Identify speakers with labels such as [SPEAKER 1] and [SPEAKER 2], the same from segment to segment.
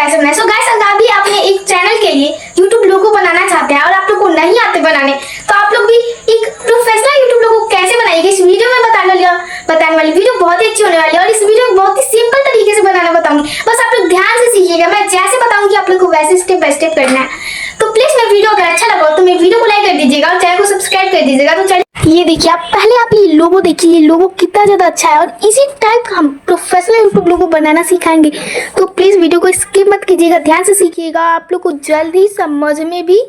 [SPEAKER 1] पैसे बनाए। So guys, अगर अभी आपने एक चैनल के लिए यूट्यूब लोगो बनाना चाहते हैं और आप लोग को नहीं आते बनाने, तो आप लोग भी एक प्रोफेशनल यूट्यूब लोगो कैसे बनाएंगे इस वीडियो में बताने वाली वीडियो बहुत ही अच्छी होने वाली है। और इस वीडियो में बहुत ही सिंपल तरीके से बनाना बताऊंगी, बस आप लोग ध्यान से सीखिएगा। मैं जैसे बताऊंगी आप लोग को वैसे स्टेप बाय स्टेप करना है। तो प्लीज मेरा वीडियो अगर अच्छा लगा तो मेरे वीडियो को लाइक कर दीजिएगा और चैनल को सब्सक्राइब कर दीजिएगा। तो चलिए, ये देखिए, आप पहले ये लोगो देखिए, ये लोगो कितना ज्यादा अच्छा है और इसी टाइप का हम प्रोफेशनल यूट्यूब लोगो बनाना सिखाएंगे। तो प्लीज वीडियो को स्किप मत कीजिएगा, ध्यान से सीखिएगा, आप लोग को जल्दी समझ में भी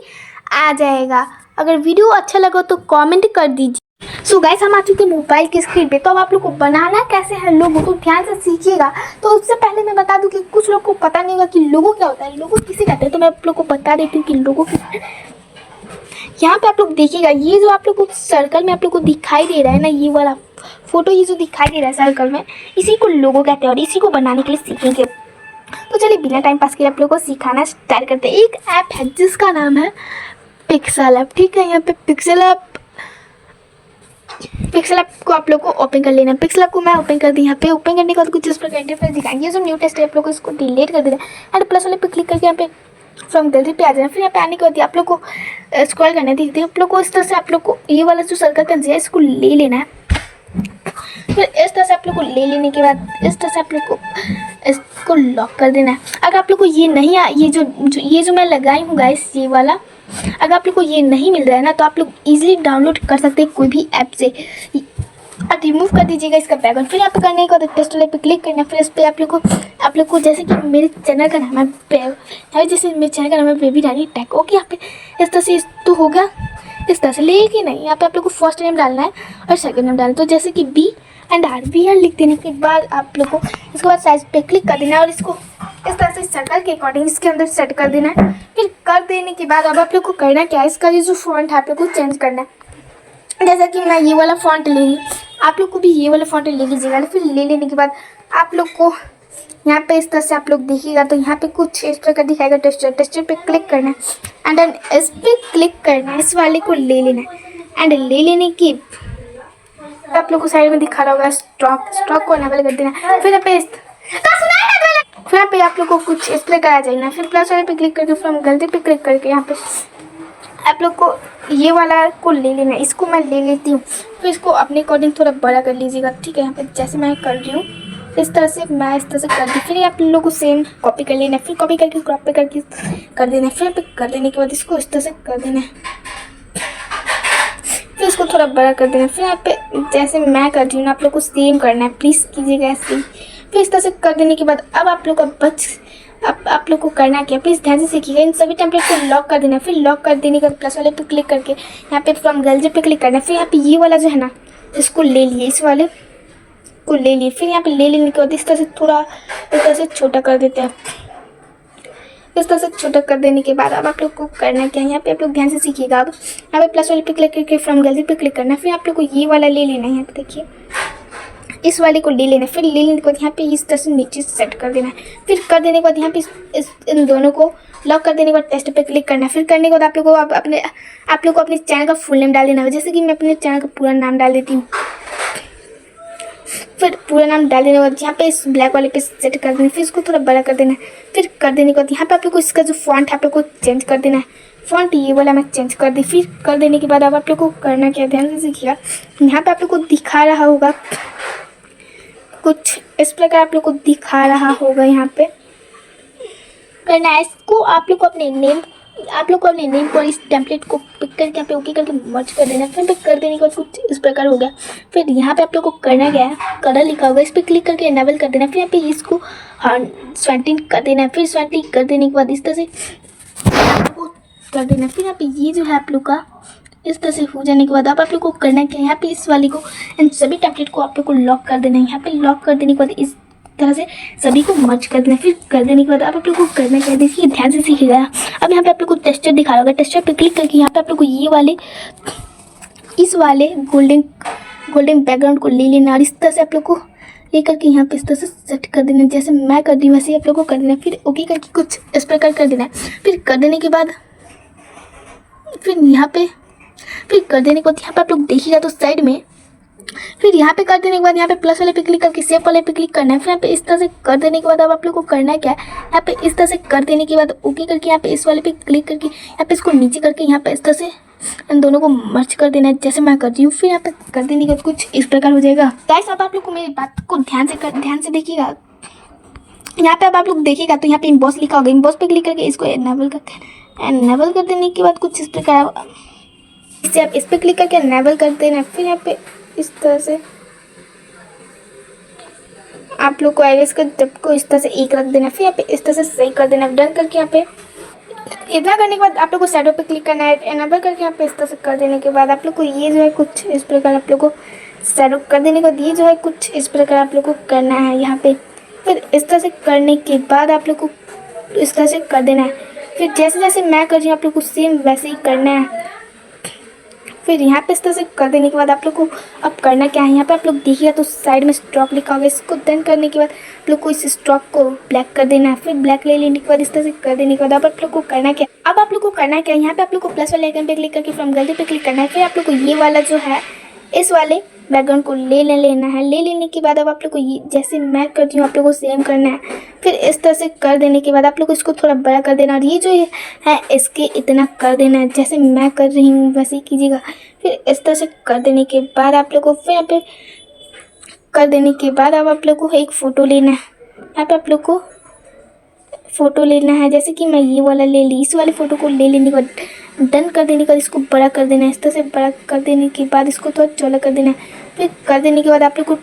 [SPEAKER 1] आ जाएगा। अगर वीडियो अच्छा लगा तो कमेंट कर दीजिए। सो गाइस, हम आ चुके हैं मोबाइल की स्क्रीन पे। तो अब आप लोग को बनाना कैसे है लोगो, तो ध्यान से सीखिएगा। तो उससे पहले मैं बता दूं कि कुछ लोग को पता नहीं होगा कि लोगो क्या होता है, लोगो किसे कहते हैं। तो मैं आप लोग को बता देती हूँ कि लोगो यहाँ पे आप लोग देखिएगा, ये जो आप लोग को सर्कल में आप लोग को दिखाई दे रहा है ना, ये वाला फोटो, ये जो दिखाई दे रहा है सर्कल में, इसी को लोगो कहते हैं और इसी को बनाने के लिए सीखेंगे। तो चलिए, बिना टाइम पास किए आप लोग को सिखाना स्टार्ट करते हैं। एक ऐप है जिसका नाम है पिक्सेल ऐप, ठीक है। यहाँ पे पिक्सेल ऐप को आप लोग को ओपन कर लेना है। पिक्सेल ऐप को मैं ओपन कर दी। यहाँ पे ओपन करने के बाद कुछ इस प्रकार इंटरफेस दिखाएंगे। ये जो न्यू टेस्ट है आप लोग को इसको डिलीट कर देना है एंड प्लस वाले पे क्लिक करके यहाँ पे फ्रॉम गैलरी पे आ जाना। फिर यहाँ पे आने के बाद आप लोग को स्क्रॉल करना है। आप लोग को इस तरह से आप लोग को ये वाला जो सर्कल का है इसको ले लेना है। फिर इस तरह से आप लोग को ले लेने के बाद इस तरह से आप लोग को इसको लॉक कर देना है। अगर आप लोग को ये नहीं ये जो मैं लगाई हूँ गाइस, ये वाला, अगर आप लोग को ये नहीं मिल रहा है ना, तो आप लोग इजीली डाउनलोड कर सकते हैं कोई भी ऐप से। रिमूव कर दीजिएगा इसका बैकग्राउंड। फिर यहाँ पे करने के बाद टेस्ट वाले पे क्लिक करना है। फिर इस पर आप लोग को जैसे कि मेरे चैनल का नाम है, जैसे मेरे चैनल का नाम है बेबी रानी टेक, ओके। यहाँ पे इस तरह से तो होगा, इस तरह से, लेकिन नहीं, यहाँ पे आप लोग को फर्स्ट नेम डालना है और सेकंड नेम डालना है। तो जैसे कि B and R, B R लिख देने के बाद आप लोग को इसके बाद साइज पे क्लिक कर देना है और इसको इस तरह से सर्कल के अकॉर्डिंग इसके अंदर सेट कर देना है। फिर कर देने के बाद अब आप लोग को करना क्या है, इसका ये जो फॉन्ट है आप लोग को चेंज करना है। जैसा कि मैं ये वाला फॉन्ट ले ली, आप लोग को भी ये वाला फॉन्ट ले लीजिएगा। फिर ले लेने के बाद आप लोग को यहाँ पे इस तरह से आप लोग देखिएगा तो यहाँ पे कुछ इस प्रकार दिखाएगा टेक्सचर पे क्लिक करना है एंड देन इस पे क्लिक करना है, इस वाले को ले लेना है एंड ले लेने की आप लोग को साइड में दिखा रहा होगा स्टॉक को अनेबल कर देना है। फिर यहाँ पे आप लोग को कुछ इस प्रकार आ जाएगा। फिर प्लस वाले पे क्लिक करके फ्रॉम गैलरी पे क्लिक करके यहाँ पे आप लोग को ये वाला को ले लेना है। इसको मैं ले लेती हूँ। फिर इसको अपने अकॉर्डिंग थोड़ा बड़ा कर लीजिएगा, ठीक है। यहाँ पे जैसे मैं कर रही हूँ इस तरह से मैं इस तरह से कर दी। फिर आप लोग को सेम कॉपी कर लेना है। फिर कॉपी करके क्रॉप पे करके कर देना है। फिर यहाँ पे कर देने के बाद इसको इस तरह से कर देना है। फिर इसको थोड़ा बड़ा कर देना है। फिर यहाँ पे जैसे मैं कर रही हूँ आप लोग को सेम करना है, प्लीज़ कीजिएगा ऐसे। फिर इस तरह से कर देने के बाद अब आप लोग का आप लोग को करना क्या, प्लीज़ ध्यान से सीखिएगा। इन सभी टेम्पलेट को लॉक कर देना है। फिर लॉक कर देने के बाद प्लस वाले पे क्लिक करके यहाँ पे फ्रॉम गैलरी पे क्लिक करना है। फिर यहाँ पे ये वाला जो है ना, इसको ले लिए, इस वाले को ले लिए। फिर यहाँ पे ले लेने के बाद इस तरह से थोड़ा इस तरह से छोटा कर देते हैं। इस तरह से छोटा कर देने के बाद अब आप लोग को करना क्या है, यहाँ पे आप लोग ध्यान से सीखिएगा। अब यहाँ पे प्लस वाले पे क्लिक करके फ्रॉम गैलरी पे क्लिक करना है। फिर आप लोग को ये वाला ले लेना है। यहाँ पे देखिए, इस वाले को ले लेना है। फिर ले लेने के बाद यहाँ पे इस तरह से नीचे सेट कर देना है। फिर कर देने के बाद यहाँ पे इन दोनों को लॉक कर देने के बाद टेस्ट पे क्लिक करना है। फिर करने के बाद आप लोग को अपने चैनल का फुल नेम डाल देना है। जैसे कि मैं अपने चैनल का पूरा नाम डाल देती हूँ। फिर पूरा नाम डाल देने के बाद यहाँ पे इस ब्लैक वाले पे सेट कर देना है। फिर इसको थोड़ा बड़ा कर देना है। फिर कर देने के बाद यहाँ पे आप लोग को इसका जो फॉन्ट है आप लोग को चेंज कर देना है। फॉन्ट ये वाला मैं चेंज कर दी। फिर कर देने के बाद अब आप लोग को करना क्या, ध्यान से सीखिएगा। यहाँ पे आप लोग को दिखा रहा होगा कुछ इस प्रकार, आप लोग को दिखा रहा होगा। यहाँ पे करना है इसको आप लोग को अपने नेम को इस टेम्पलेट को पिक करके यहाँ पे ओके करके मर्ज कर देना है। फिर कर देने के बाद कुछ इस प्रकार हो गया। फिर यहाँ पे आप लोग को करना क्या है, कलर लिखा होगा, इस पर क्लिक करके इनेबल कर देना है। फिर यहाँ पे इसको स्वेंटिंग कर देना है। फिर स्वेंटिंग कर देने के बाद इस तरह से कर देना है। फिर यहाँ पे ये जो है आप लोग का इस तरह से हो जाने के बाद अब आप लोग को करना क्या है, यहाँ पे इस वाले को इन सभी टेम्पलेट को आप लोग को लॉक कर देना है। यहाँ पे लॉक कर देने के बाद इस तरह से सभी को मर्ज कर देना। फिर कर देने के बाद अब आप लोग को करना क्या है, देखिए ध्यान से सीखिएगा। अब यहाँ पे आप लोग को टेक्सचर दिखा होगा, टेक्सचर पे क्लिक करके यहाँ पे आप लोग को ये वाले इस वाले गोल्डन बैकग्राउंड को ले लेना और इस तरह से आप लोग को ले करके यहाँ पे इस तरह से सेट कर देना। जैसे मैं कर दी वैसे ही आप लोग को कर देना। फिर ओके करके कुछ इस प्रकार कर देना है। फिर कर देने के बाद फिर कर देने के बाद यहाँ पे आप लोग देखिएगा तो साइड में फिर यहाँ पे कर देने के बाद यहाँ पे प्लस वाले पे क्लिक करके सेव वाले पे क्लिक करना है। फिर यहाँ पे इस तरह से कर देने के बाद अब आप लोग को करना क्या है, यहाँ पे इस तरह से कर देने के बाद ओके करके यहाँ पे इस वाले पे क्लिक करके यहाँ पे इसको नीचे करके यहाँ पे इस तरह से इन दोनों को मर्ज कर देना है जैसे मैं कर रही हूँ। फिर यहाँ पे कर देने के बाद कुछ इस प्रकार हो जाएगा। गाइस अब आप लोग को मेरी बात को ध्यान से देखिएगा। यहाँ पे अब आप लोग देखिएगा तो यहाँ पे इम्बॉस लिखा होगा, इम्बॉस पे क्लिक करके इसको एनेबल करते हैं। एनेबल कर देने के बाद कुछ इस प्रकार इससे आप इस पर क्लिक करके एनेबल कर देना। फिर यहाँ पे इस तरह से आप लोग को आईएस का जब को इस तरह से एक रख देना। फिर यहाँ पे इस तरह से सही कर देना। डन करके यहाँ पे इतना करने के बाद आप लोग को शैडो पे क्लिक करना है। एनेबल करके यहाँ पे इस तरह से कर देने के बाद आप लोग को ये जो है कुछ इस प्रकार आप लोग को शैडो कर देने के बाद ये जो है कुछ इस प्रकार आप लोग को करना है यहाँ पे। फिर इस तरह से करने के बाद आप लोग को इस तरह से कर देना है। फिर जैसे जैसे मैं कर रही हूँ आप लोग को सेम वैसे ही करना है। फिर यहाँ पे इस तरह से कर देने के बाद आप लोग को अब करना क्या है, यहाँ पे आप लोग देखिएगा तो साइड में स्ट्रोक लिखा होगा, इसको डन करने के बाद आप लोग को इस स्ट्रोक को ब्लैक कर देना है। फिर ब्लैक ले लेने के बाद इस तरह से कर देने के बाद अब आप लोग को करना क्या, अब आप लोग को करना क्या है, यहाँ पे आप लोग को प्लस वाले आइकन पे क्लिक करके फ्रॉम गैलरी पे क्लिक करना है। फिर आप लोग को ये वाला जो है इस वाले बैकग्राउंड को लेना है। ले लेने के बाद अब आप लोग को ये जैसे मैं करती हूँ आप लोग को सेम करना है। फिर इस तरह से कर देने के बाद आप लोग को इसको थोड़ा बड़ा कर देना और ये जो है इसके इतना कर देना है जैसे मैं कर रही हूँ वैसे ही कीजिएगा। फिर इस तरह से कर देने के बाद आप लोग को फिर यहाँ पे कर देने के बाद अब आप लोग को एक फ़ोटो लेना है। यहाँ पे आप लोग को फ़ोटो लेना है, जैसे कि मैं ये वाला ले ली, इस वाले फ़ोटो को ले लेने के बाद डन कर देने के बाद इसको बड़ा कर देना है। इस तरह से बड़ा कर देने के बाद इसको थोड़ा चौड़ा कर देना है। फिर कर देने के बाद आप लोग को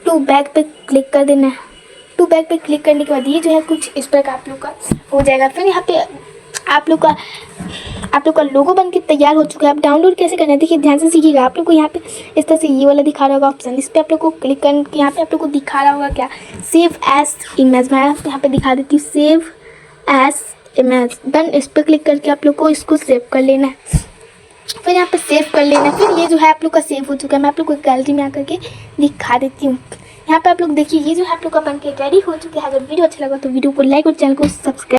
[SPEAKER 1] टू बैक पे क्लिक कर देना है। टू बैक पे क्लिक करने के बाद ये जो है कुछ इस प्रकार आप लोग का हो जाएगा। फिर यहाँ पे आप लोग का लोगो बन के तैयार हो चुका है। आप डाउनलोड कैसे करना है देखिए ध्यान से सीखिएगा। आप लोग को यहाँ पे इस तरह से ये वाला दिखा रहा होगा ऑप्शन, इस पर आप लोग को क्लिक करके यहाँ पे आप लोग को दिखा रहा होगा क्या, सेव एज इमेज। मैं यहाँ पे दिखा देती हूँ सेव एज इमेज। डन इस पर क्लिक करके आप लोग को इसको सेव कर लेना है। फिर यहाँ पे सेव कर लेना है। फिर ये जो है आप लोग का सेव हो चुका है। मैं आप लोग को गैलरी में आकर के दिखा देती हूँ। यहाँ पे आप लोग देखिए ये जो है आप लोग का बन के रेडी हो चुका है। अगर वीडियो अच्छा लगा तो वीडियो को लाइक और चैनल को सब्सक्राइब